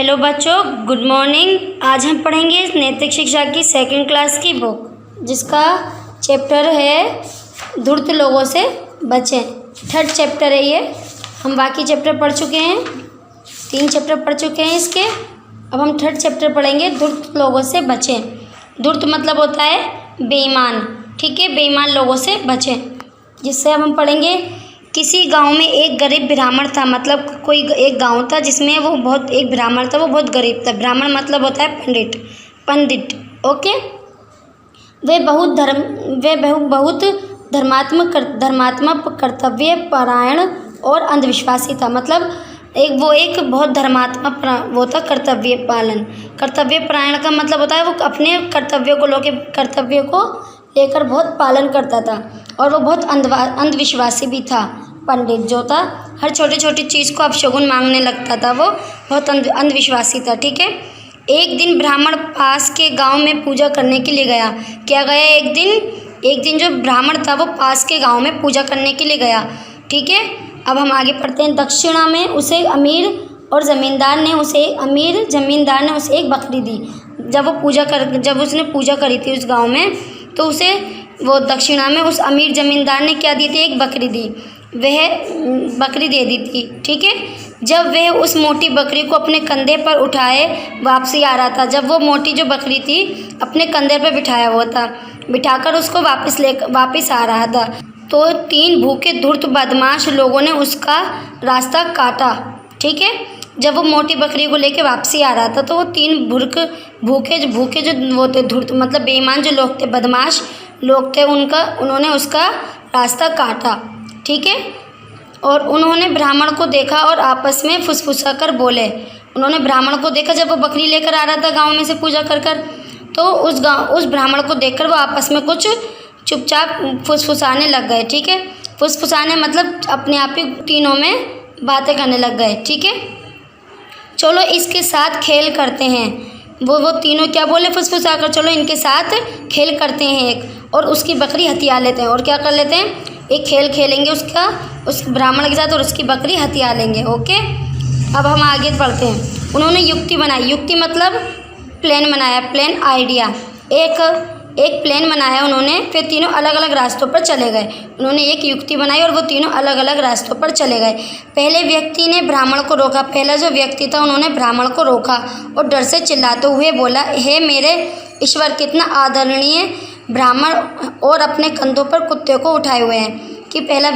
Hello बच्चों, good morning. आज हम पढ़ेंगे नैतिक शिक्षा की सेकंड क्लास की बुक, जिसका चैप्टर है धूर्त लोगों से बचें। थर्ड चैप्टर है ये। हम बाकी चैप्टर पढ़ चुके हैं, 3 चैप्टर पढ़ चुके हैं इसके। अब हम थर्ड चैप्टर पढ़ेंगे, धूर्त लोगों से बचें। धूर्त मतलब होता है बेईमान, ठीक है, बेईमान लोगों से बचें। जिससे अब हम पढ़ेंगे, किसी गांव में एक गरीब ब्राह्मण था। मतलब कोई एक गांव था जिसमें वो बहुत एक ब्राह्मण था, वो बहुत गरीब था। ब्राह्मण मतलब होता है पंडित, ओके। वे बहुत धर्मात्मक, कर्तव्य परायण और अंधविश्वासी था। मतलब एक बहुत धर्मात्मक वो था, कर्तव्य परायण का मतलब होता है वो अपने कर्तव्य को लेकर बहुत पालन करता था। और वो बहुत अंधविश्वासी भी था। पंडित जो था, हर छोटी छोटी चीज़ को अपशगुन मांगने लगता था। वो बहुत अंधविश्वासी था, ठीक है। एक दिन ब्राह्मण पास के गांव में पूजा करने के लिए गया। क्या गया? एक दिन जो ब्राह्मण था वो पास के गांव में पूजा करने के लिए गया, ठीक है। अब हम आगे पढ़ते हैं। दक्षिणा में उसे अमीर जमींदार ने उसे एक बकरी दी। जब उसने पूजा करी थी उस गांव में, तो उसे वो दक्षिणा में उस अमीर जमींदार ने क्या दी थी? एक बकरी दी। वह बकरी दे दी थी, ठीक है। जब वह उस मोटी बकरी को अपने कंधे पर उठाए वापसी आ रहा था, जब वो मोटी जो बकरी थी अपने कंधे पर बिठाया हुआ था, बिठाकर उसको वापस आ रहा था, तो 3 भूखे धूर्त बदमाश लोगों ने उसका रास्ता काटा, ठीक है। जब वो मोटी बकरी को लेके वापसी आ रहा था, तो वो 3 भूखे जो वो थे धूर्त मतलब बेईमान जो लोग थे, बदमाश लोग थे, उन्होंने उसका रास्ता काटा, ठीक है। और उन्होंने ब्राह्मण को देखा और आपस में फुसफुसा कर बोले। उन्होंने ब्राह्मण को देखा जब वो बकरी लेकर आ रहा था गांव में से पूजा कर, तो उस ब्राह्मण को देखकर वो आपस में कुछ चुपचाप फुसफुसाने लग गए, ठीक है। फुसफुसाने मतलब अपने आप ही तीनों में बातें करने लग गए, ठीक है। चलो इसके साथ खेल करते हैं। वो तीनों क्या बोले? फुसफुसा कर, चलो इनके साथ खेल करते हैं एक, और उसकी बकरी हथिया लेते हैं। और क्या कर लेते हैं? एक खेल खेलेंगे उस ब्राह्मण के साथ, और उसकी बकरी हथिया लेंगे, ओके। अब हम आगे बढ़ते हैं। उन्होंने युक्ति बनाई। युक्ति मतलब प्लान बनाया, प्लान आइडिया। एक प्लान बनाया उन्होंने, फिर तीनों अलग अलग रास्तों पर चले गए। उन्होंने एक युक्ति बनाई और वो तीनों अलग अलग रास्तों पर चले गए। पहले व्यक्ति ने ब्राह्मण को रोका। पहला जो व्यक्ति था, उन्होंने ब्राह्मण को रोका और डर से चिल्लाते हुए बोला, हे मेरे ईश्वर, कितना आदरणीय ब्राह्मण और अपने कंधों पर कुत्ते को उठाए हुए हैं। कि पहले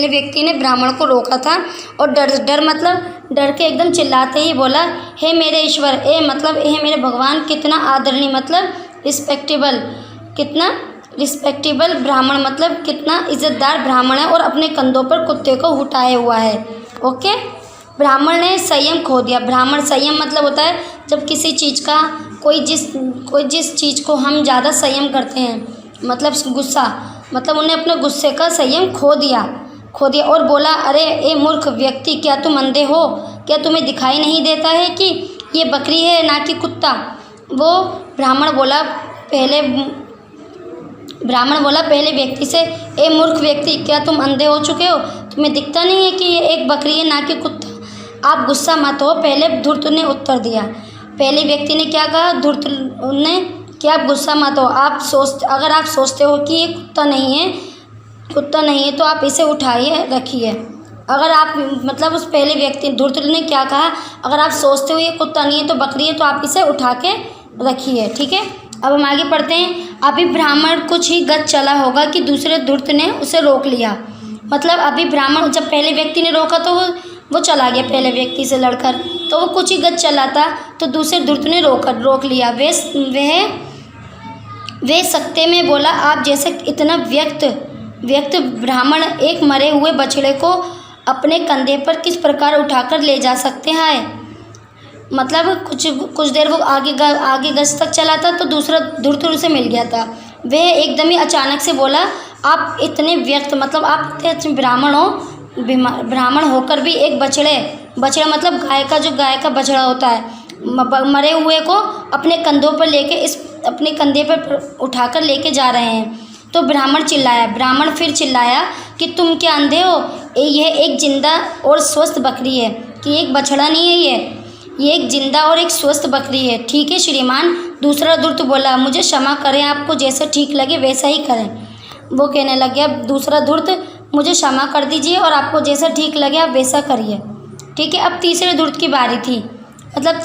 व्यक्ति ने ब्राह्मण को रोका था और डर के एकदम चिल्लाते ही बोला, हे मेरे ईश्वर, हे मेरे भगवान, कितना आदरणीय मतलब रिस्पेक्टेबल ब्राह्मण, मतलब कितना इज्जतदार ब्राह्मण है और अपने कंधों पर कुत्ते को उठाए हुआ है, ओके। ब्राह्मण ने संयम खो दिया। ब्राह्मण संयम मतलब होता है जब किसी चीज़ का कोई जिस चीज़ को हम ज़्यादा संयम करते हैं, मतलब गुस्सा, मतलब उन्हें अपने गुस्से का संयम खो दिया और बोला, अरे ए मूर्ख व्यक्ति, क्या तुम अंधे हो? क्या तुम्हें दिखाई नहीं देता है कि ये बकरी है ना कि कुत्ता? वो ब्राह्मण बोला पहले व्यक्ति से, ए मूर्ख व्यक्ति, क्या तुम अंधे हो चुके हो? तुम्हें दिखता नहीं है कि ये एक बकरी है ना कि कुत्ता? आप गुस्सा मत हो, पहले धूर्त ने उत्तर दिया। पहले व्यक्ति ने क्या कहा? धूर्त ने, कि आप गुस्सा मत हो, अगर आप सोचते हो कि ये कुत्ता नहीं है तो आप इसे उठाइए, रखिए। अगर आप मतलब उस पहले व्यक्ति धूर्त ने क्या कहा? अगर आप सोचते हो ये कुत्ता नहीं है तो बकरी है, तो आप इसे उठा के रखिए, ठीक है। अब हम आगे पढ़ते हैं। अभी ब्राह्मण कुछ ही गज चला होगा कि दूसरे धूर्त ने उसे रोक लिया। मतलब अभी ब्राह्मण, जब पहले व्यक्ति ने रोका तो वो चला गया पहले व्यक्ति से लड़कर, तो वो कुछ ही गज चला था, तो दूसरे धूर्त ने रोक लिया। वे सकते में बोला, आप जैसे इतना व्यक्त ब्राह्मण एक मरे हुए बछड़े को अपने कंधे पर किस प्रकार उठाकर ले जा सकते हैं? मतलब कुछ देर वो आगे गज तक चला था, तो दूसरा धूर्त उसे मिल गया था। वह एकदम ही अचानक से बोला, आप इतने व्यक्त, मतलब आप इतने ब्राह्मण होकर भी एक बछड़ा मतलब गाय का बछड़ा होता है, मरे हुए को अपने कंधों पर अपने कंधे पर उठाकर लेके जा रहे हैं। तो ब्राह्मण फिर चिल्लाया कि तुम क्या अंधे हो? यह एक जिंदा और स्वस्थ बकरी है। कि एक बछड़ा नहीं है ये एक जिंदा और एक स्वस्थ बकरी है। ठीक है श्रीमान, दूसरा धूर्त बोला। मुझे क्षमा करें, आपको जैसा ठीक लगे वैसा ही करें। वो कहने लग गया दूसरा धूर्त, मुझे क्षमा कर दीजिए और आपको जैसा ठीक लगे आप वैसा करिए। ठीक है, अब तीसरे धूर्त की बारी थी, मतलब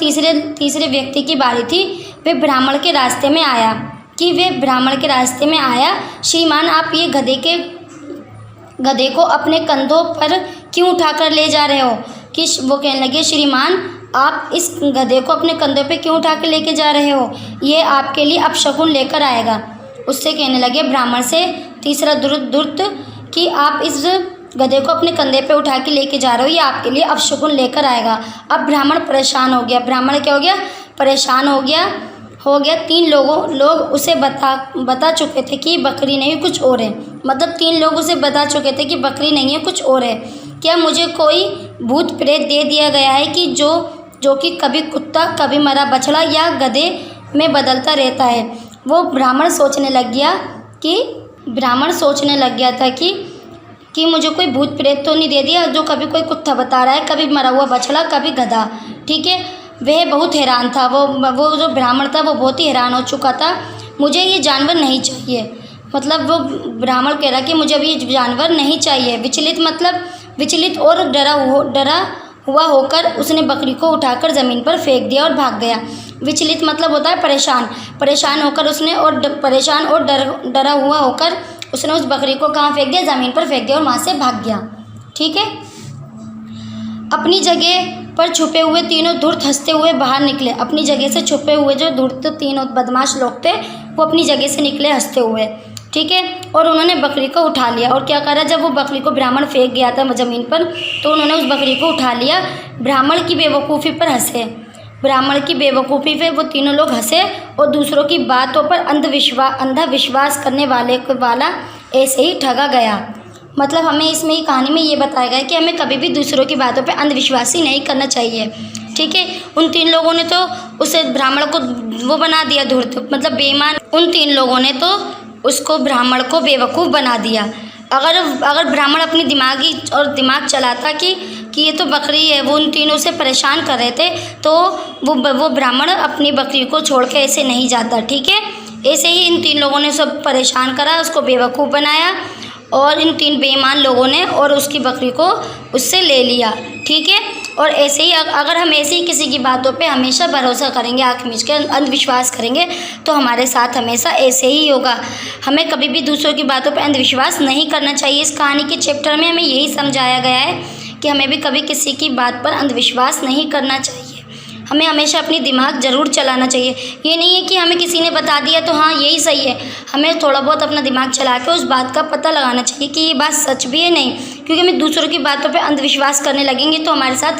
तीसरे व्यक्ति की बारी थी। वे ब्राह्मण के रास्ते में आया श्रीमान, आप ये गधे को अपने कंधों पर क्यों उठाकर ले जा रहे हो? कि वो कहने लगे श्रीमान, आप इस गधे को अपने कंधों पे क्यों उठा के लेके जा रहे हो? ये आपके लिए अपशकुन लेकर आएगा। उससे कहने लगे ब्राह्मण से तीसरा धूर्त कि आप इस गधे को अपने कंधे पे उठा के लेके जा रहे हो, ये आपके लिए अपशकुन लेकर आएगा। अब ब्राह्मण परेशान हो गया। ब्राह्मण क्या हो गया? परेशान हो गया। 3 लोग उसे बता चुके थे कि बकरी नहीं कुछ और है। मतलब 3 लोग उसे बता चुके थे कि बकरी नहीं है कुछ और है। क्या मुझे कोई भूत प्रेत दे दिया गया है कि जो कि कभी कुत्ता, कभी मरा बछड़ा या गधे में बदलता रहता है? वो ब्राह्मण सोचने लग गया था कि मुझे कोई भूत प्रेत तो नहीं दे दिया जो कभी कोई कुत्ता बता रहा है, कभी मरा हुआ बछड़ा, कभी गधा। ठीक है, वह बहुत हैरान था। वो जो ब्राह्मण था वो बहुत ही हैरान हो चुका था। मुझे ये जानवर नहीं चाहिए। मतलब वो ब्राह्मण कह रहा कि मुझे अभी ये जानवर नहीं चाहिए। विचलित और डरा हुआ होकर उसने बकरी को उठाकर ज़मीन पर फेंक दिया और भाग गया। विचलित मतलब होता है परेशान होकर उसने परेशान और डरा हुआ होकर उसने उस बकरी को कहाँ फेंक दिया? ज़मीन पर फेंक दिया और वहाँ से भाग गया। ठीक है, अपनी जगह पर छुपे हुए तीनों धूर्त हंसते हुए बाहर निकले। अपनी जगह से छुपे हुए जो धूर्त तीनों बदमाश लोग थे वो अपनी जगह से निकले हंसते हुए। ठीक है, और उन्होंने बकरी को उठा लिया। और क्या करा, जब वो बकरी को ब्राह्मण फेंक गया था ज़मीन पर तो उन्होंने उस बकरी को उठा लिया। ब्राह्मण की बेवकूफ़ी पर हंसे। ब्राह्मण की बेवकूफ़ी पे वो तीनों लोग हंसे और दूसरों की बातों पर अंधा विश्वास करने वाला ऐसे ही ठगा गया। मतलब हमें इसमें ही कहानी में ये बताया गया है कि हमें कभी भी दूसरों की बातों पे अंधविश्वासी नहीं करना चाहिए। ठीक है, उन 3 लोगों ने तो उसे ब्राह्मण को वो बना दिया धूर्त, मतलब बेईमान। उन 3 लोगों ने तो उसको ब्राह्मण को बेवकूफ़ बना दिया। अगर ब्राह्मण अपनी दिमाग चलाता कि ये तो बकरी है, वो उन तीनों से परेशान कर रहे थे, तो वो ब्राह्मण अपनी बकरी को छोड़ के ऐसे नहीं जाता। ठीक है, ऐसे ही इन 3 लोगों ने सब परेशान करा, उसको बेवकूफ़ बनाया और इन 3 बेईमान लोगों ने और उसकी बकरी को उससे ले लिया। ठीक है, और ऐसे ही अगर हम ऐसे ही किसी की बातों पे हमेशा भरोसा करेंगे, आँख मीच के अंधविश्वास करेंगे, तो हमारे साथ हमेशा ऐसे ही होगा। हमें कभी भी दूसरों की बातों पे अंधविश्वास नहीं करना चाहिए। इस कहानी के चैप्टर में हमें यही समझाया गया है कि हमें भी कभी किसी की बात पर अंधविश्वास नहीं करना चाहिए। हमें हमेशा अपनी दिमाग ज़रूर चलाना चाहिए। ये नहीं है कि हमें किसी ने बता दिया तो हाँ यही सही है। हमें थोड़ा बहुत अपना दिमाग चला के उस बात का पता लगाना चाहिए कि ये बात सच भी है नहीं, क्योंकि हमें दूसरों की बातों पे अंधविश्वास करने लगेंगे तो हमारे साथ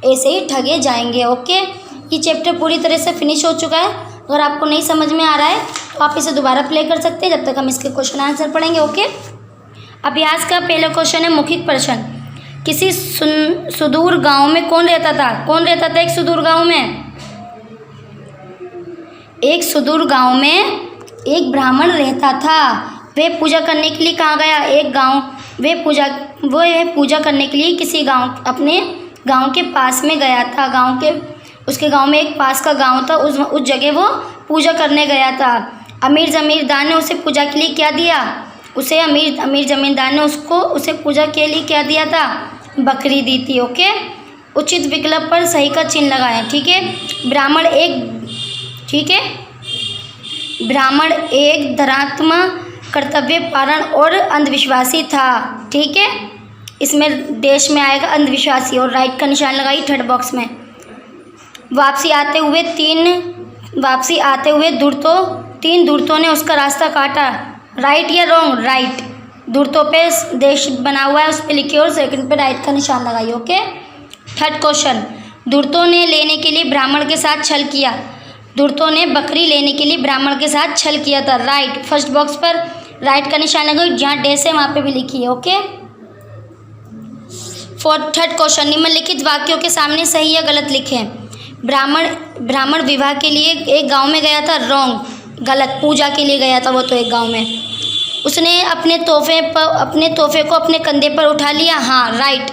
ऐसे ही ठगे जाएंगे। ओके, ये चैप्टर पूरी तरह से फिनिश हो चुका है। अगर आपको नहीं समझ में आ रहा है तो आप इसे दोबारा प्ले कर सकते हैं जब तक हम इसके क्वेश्चन आंसर पढ़ेंगे। ओके, अभ्यास का पहला क्वेश्चन है मौखिक प्रश्न। किसी सुदूर गांव में कौन रहता था? एक सुदूर गांव में एक ब्राह्मण रहता था। वह पूजा करने के लिए कहाँ गया? वह पूजा करने के लिए किसी अपने गांव के पास में गया था। उसके गांव में एक पास का गांव था, उस जगह वो पूजा करने गया था। अमीर जमींदार ने उसे पूजा के लिए क्या दिया? अमीर जमींदार ने उसे पूजा के लिए क्या दिया था? बकरी दी थी। ओके, उचित विकल्प पर सही का चिन्ह लगाएं। ठीक है, ब्राह्मण एक धर्मात्मा, कर्तव्य पारण और अंधविश्वासी था। ठीक है, इसमें देश में आएगा अंधविश्वासी और राइट का निशान लगाइए थर्ड बॉक्स में। वापसी आते हुए तीन धूर्तों ने उसका रास्ता काटा। राइट या रॉन्ग? राइट। धूर्तों पे देश बना हुआ है, उस पर लिखिए और सेकंड पे राइट का निशान लगाइए। ओके, थर्ड क्वेश्चन, धूर्तों ने लेने के लिए ब्राह्मण के साथ छल किया। धूर्तों ने बकरी लेने के लिए ब्राह्मण के साथ छल किया था। राइट, फर्स्ट बॉक्स पर राइट का निशान लगाइए, जहाँ डैश है वहाँ पे भी लिखिए। ओके, थर्ड क्वेश्चन, निम्नलिखित वाक्यों के सामने सही या गलत लिखें। ब्राह्मण विवाह के लिए एक गांव में गया था। रॉन्ग, गलत। पूजा के लिए गया था वो तो एक गांव में। उसने अपने तोहफे को अपने कंधे पर उठा लिया। हाँ, राइट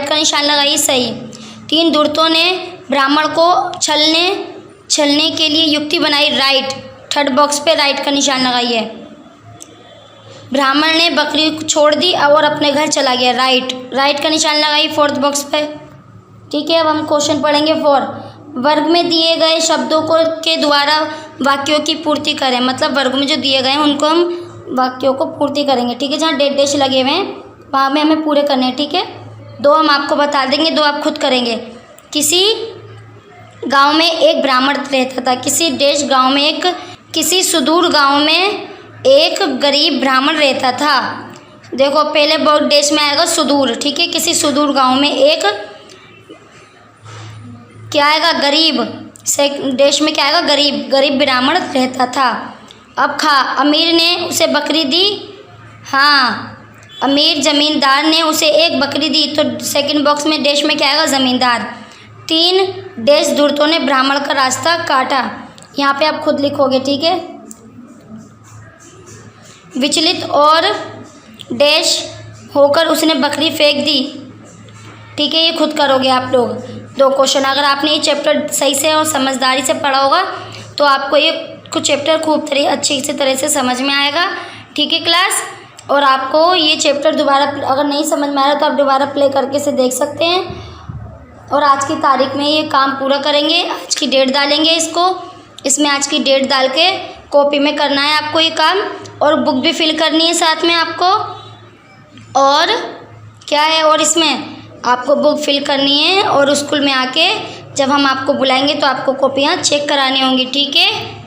का निशान लगाइए, सही। 3 दूतों ने ब्राह्मण को छलने के लिए युक्ति बनाई, राइट। थर्ड बॉक्स पे राइट का निशान लगाइए। ब्राह्मण ने बकरी को छोड़ दी और अपने घर चला गया, राइट का निशान लगाइए फोर्थ बॉक्स पे। ठीक है, अब हम क्वेश्चन पढ़ेंगे 4। वर्ग में दिए गए शब्दों को के द्वारा वाक्यों की पूर्ति करें, मतलब वर्ग में जो दिए गए हैं उनको हम वाक्यों को पूर्ति करेंगे। ठीक है, जहाँ डैश लगे हुए हैं वहाँ में हमें पूरे करने हैं। ठीक है, 2 हम आपको बता देंगे, 2 आप खुद करेंगे। किसी गांव में एक ब्राह्मण रहता था। किसी सुदूर गांव में एक गरीब ब्राह्मण रहता था। देखो पहले बहुत देश में आएगा सुदूर। ठीक है, किसी सुदूर गांव में एक क्या आएगा, गरीब। देश में क्या आएगा, गरीब ब्राह्मण रहता था। अब अमीर ने उसे बकरी दी। हाँ, अमीर जमींदार ने उसे एक बकरी दी, तो सेकंड बॉक्स में देश में क्या आएगा, ज़मींदार। 3 देश दूतों ने ब्राह्मण का रास्ता काटा। यहाँ पे आप खुद लिखोगे। ठीक है, विचलित और डैश होकर उसने बकरी फेंक दी। ठीक है, ये खुद करोगे आप लोग 2 क्वेश्चन। अगर आपने ये चैप्टर सही से और समझदारी से पढ़ा होगा तो आपको ये कुछ चैप्टर खूब अच्छी तरह से समझ में आएगा। ठीक है क्लास, और आपको ये चैप्टर दोबारा अगर नहीं समझ में आ रहा तो आप दोबारा प्ले करके इसे देख सकते हैं। और आज की तारीख में ये काम पूरा करेंगे। आज की डेट डालेंगे, इसमें आज की डेट डाल के कॉपी में करना है आपको ये काम, और बुक भी फिल करनी है साथ में आपको। और क्या है, और इसमें आपको बुक फिल करनी है, और स्कूल में आके जब हम आपको बुलाएंगे तो आपको कॉपियाँ चेक करानी होंगी। ठीक है।